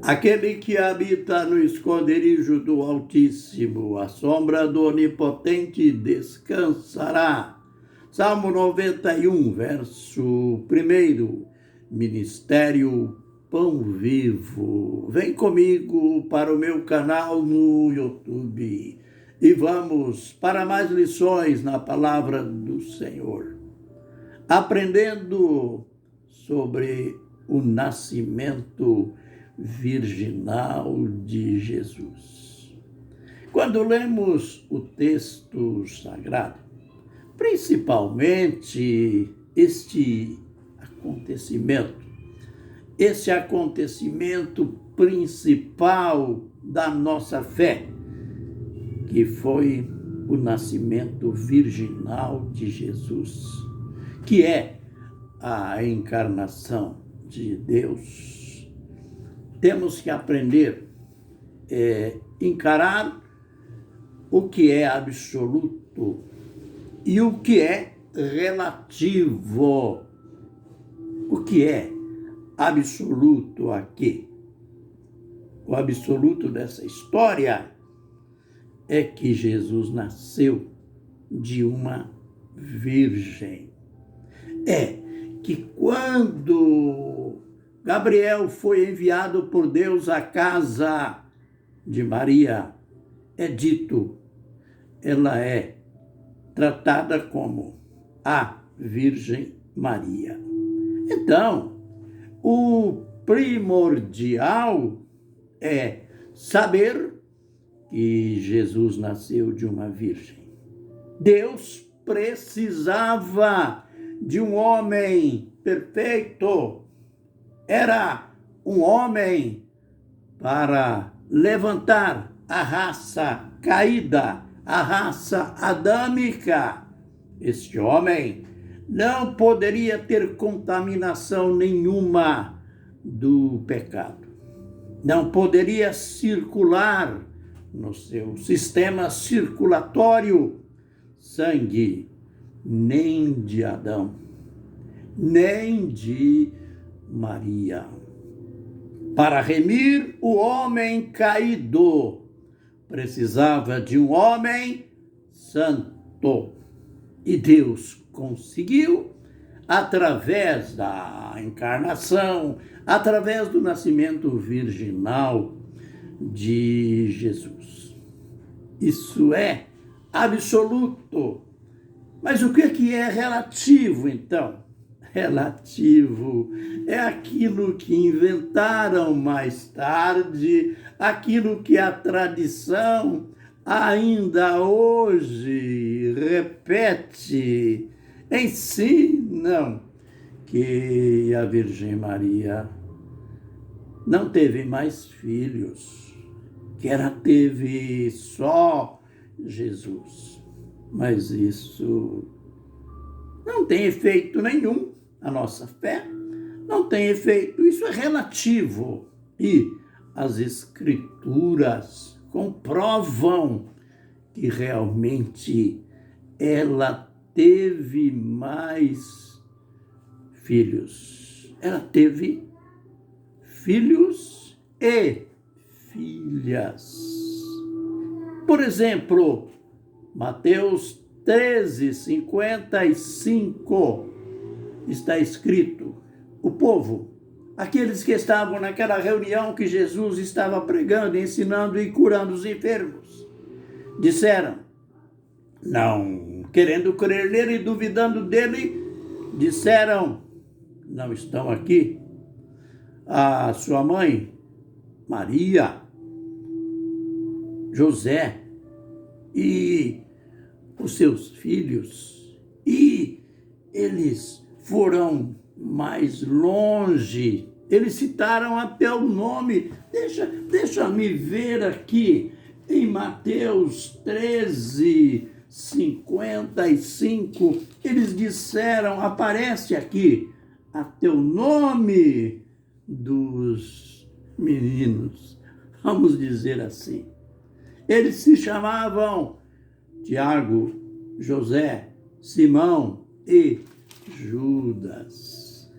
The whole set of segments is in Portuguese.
Aquele que habita no esconderijo do Altíssimo, à sombra do Onipotente descansará. Salmo 91, verso 1. Ministério Pão Vivo. Vem comigo para o meu canal no YouTube e vamos para mais lições na palavra do Senhor. Aprendendo sobre o nascimento virginal de Jesus. Quando lemos o texto sagrado, principalmente este acontecimento principal da nossa fé, que foi o nascimento virginal de Jesus, que é a encarnação de Deus. Temos que aprender a encarar o que é absoluto e o que é relativo. O que é absoluto aqui? O absoluto dessa história é que Jesus nasceu de uma virgem. É que quando Gabriel foi enviado por Deus à casa de Maria, é dito, ela é tratada como a Virgem Maria. Então, o primordial é saber que Jesus nasceu de uma virgem. Deus precisava de um homem perfeito. Era um homem para levantar a raça caída, a raça adâmica. Este homem não poderia ter contaminação nenhuma do pecado. Não poderia circular no seu sistema circulatório sangue nem de Adão, nem de Maria. Para remir o homem caído, precisava de um homem santo. E Deus conseguiu, através da encarnação, através do nascimento virginal de Jesus. Isso é absoluto. Mas o que é relativo, então? Relativo é aquilo que inventaram mais tarde, aquilo que a tradição ainda hoje repete, ensinam que a Virgem Maria não teve mais filhos, que ela teve só Jesus. Mas isso não tem efeito nenhum. A nossa fé não tem efeito. Isso é relativo. E as Escrituras comprovam que realmente ela teve mais filhos. Ela teve filhos e filhas. Por exemplo, Mateus 13:55 está escrito: o povo, aqueles que estavam naquela reunião que Jesus estava pregando, ensinando e curando os enfermos, disseram, não querendo crer nele e duvidando dele, disseram, não estão aqui a sua mãe, Maria, José e os seus filhos? E eles foram mais longe. Eles citaram até o nome. Deixa-me ver aqui em Mateus 13:55. Eles disseram, aparece aqui até o nome dos meninos. Vamos dizer assim. Eles se chamavam Tiago, José, Simão e Judas.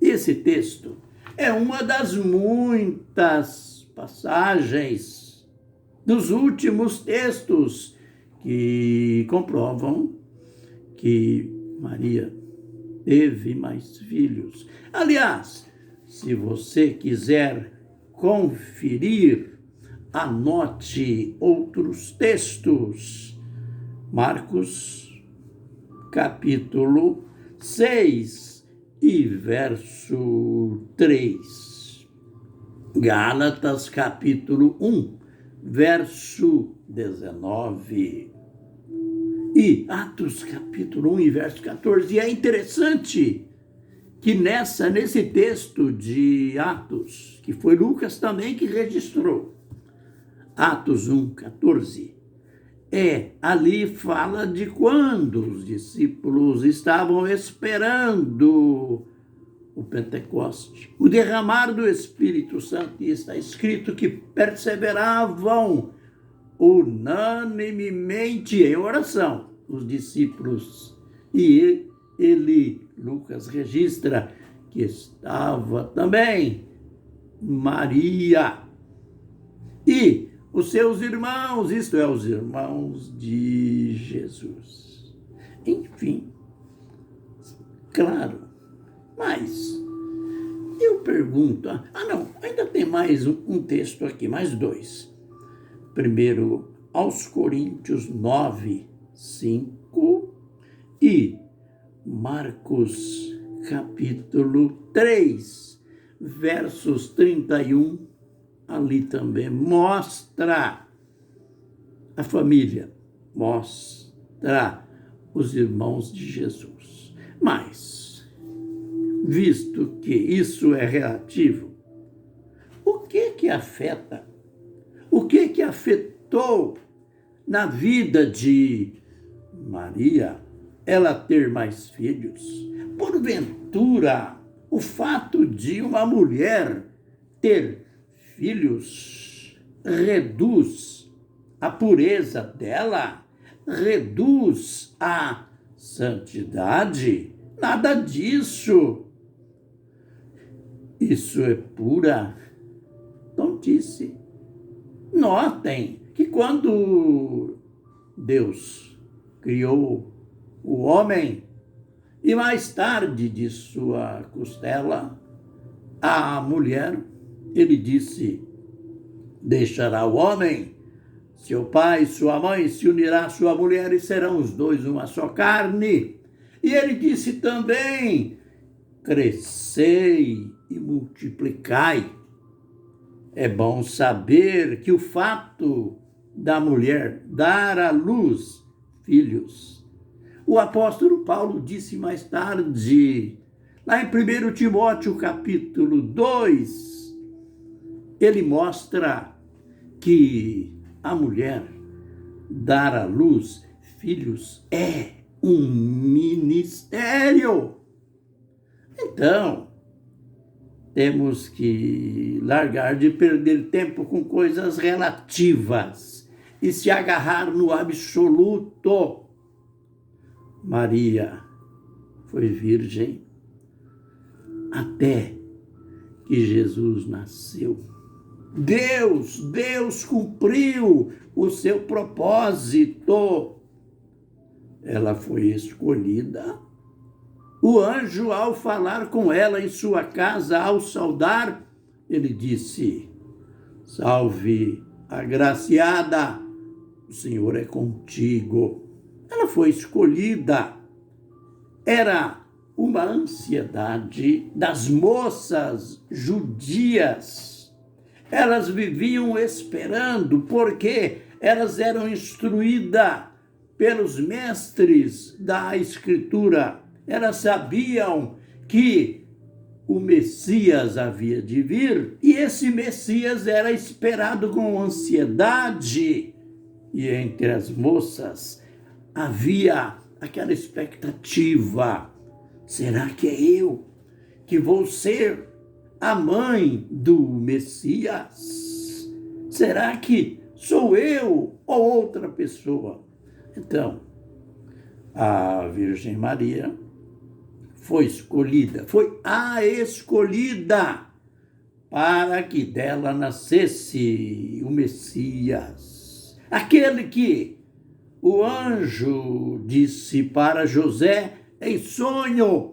Esse texto é uma das muitas passagens dos últimos textos que comprovam que Maria teve mais filhos. Aliás, se você quiser conferir, anote outros textos. Marcos, capítulo 6 e verso 3. Gálatas, capítulo 1, verso 19. E Atos, capítulo 1 e verso 14. E é interessante que nesse texto de Atos, que foi Lucas também que registrou, Atos 1, 14, ali fala de quando os discípulos estavam esperando o Pentecoste, o derramar do Espírito Santo, e está escrito que perseveravam unanimemente em oração, os discípulos. E Lucas registra que estava também Maria e os seus irmãos, isto é, os irmãos de Jesus. Enfim, claro, mas eu pergunto, não, ainda tem mais um texto aqui, mais dois. Primeiro, aos Coríntios 9, 5 e Marcos, capítulo 3, versos 31, ali também mostra a família, mostra os irmãos de Jesus. Mas, visto que isso é relativo, o que afeta? O que afetou na vida de Maria ela ter mais filhos? Porventura, o fato de uma mulher ter filhos reduz a pureza dela? Reduz a santidade? Nada disso. Isso é pura tontice. Notem que quando Deus criou o homem e mais tarde de sua costela a mulher, ele disse: deixará o homem, seu pai, sua mãe, se unirá à sua mulher e serão os dois uma só carne. E ele disse também: crescei e multiplicai. É bom saber que o fato da mulher dar à luz filhos, o apóstolo Paulo disse mais tarde, lá em 1 Timóteo capítulo 2, ele mostra que a mulher dar à luz filhos é um ministério. Então, temos que largar de perder tempo com coisas relativas e se agarrar no absoluto. Maria foi virgem até que Jesus nasceu. Deus cumpriu o seu propósito. Ela foi escolhida. O anjo, ao falar com ela em sua casa, ao saudar, ele disse: salve, agraciada, o Senhor é contigo. Ela foi escolhida. Era uma ansiedade das moças judias. Elas viviam esperando, porque elas eram instruídas pelos mestres da Escritura. Elas sabiam que o Messias havia de vir e esse Messias era esperado com ansiedade. E entre as moças havia aquela expectativa: será que é eu que vou ser a mãe do Messias? Será que sou eu ou outra pessoa? Então, a Virgem Maria foi escolhida, foi a escolhida para que dela nascesse o Messias, aquele que o anjo disse para José em sonho: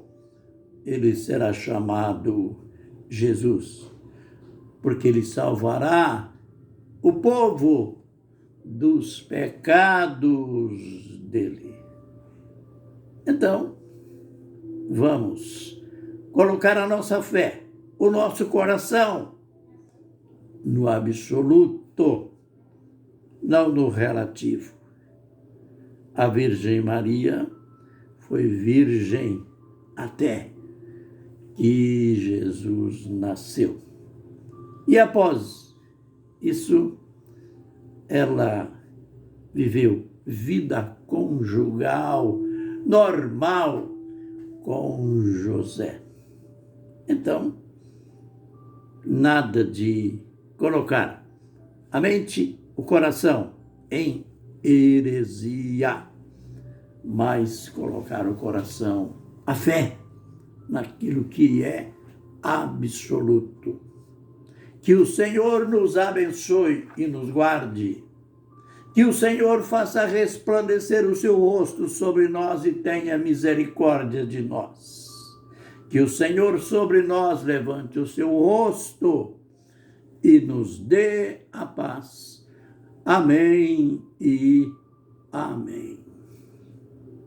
ele será chamado Jesus, porque ele salvará o povo dos pecados dele. Então, vamos colocar a nossa fé, o nosso coração, no absoluto, não no relativo. A Virgem Maria foi virgem até que Jesus nasceu. E após isso, ela viveu vida conjugal, normal, com José. Então, nada de colocar a mente, o coração em heresia, mas colocar o coração, a fé, naquilo que é absoluto. Que o Senhor nos abençoe e nos guarde. Que o Senhor faça resplandecer o seu rosto sobre nós e tenha misericórdia de nós. Que o Senhor sobre nós levante o seu rosto e nos dê a paz. Amém e amém.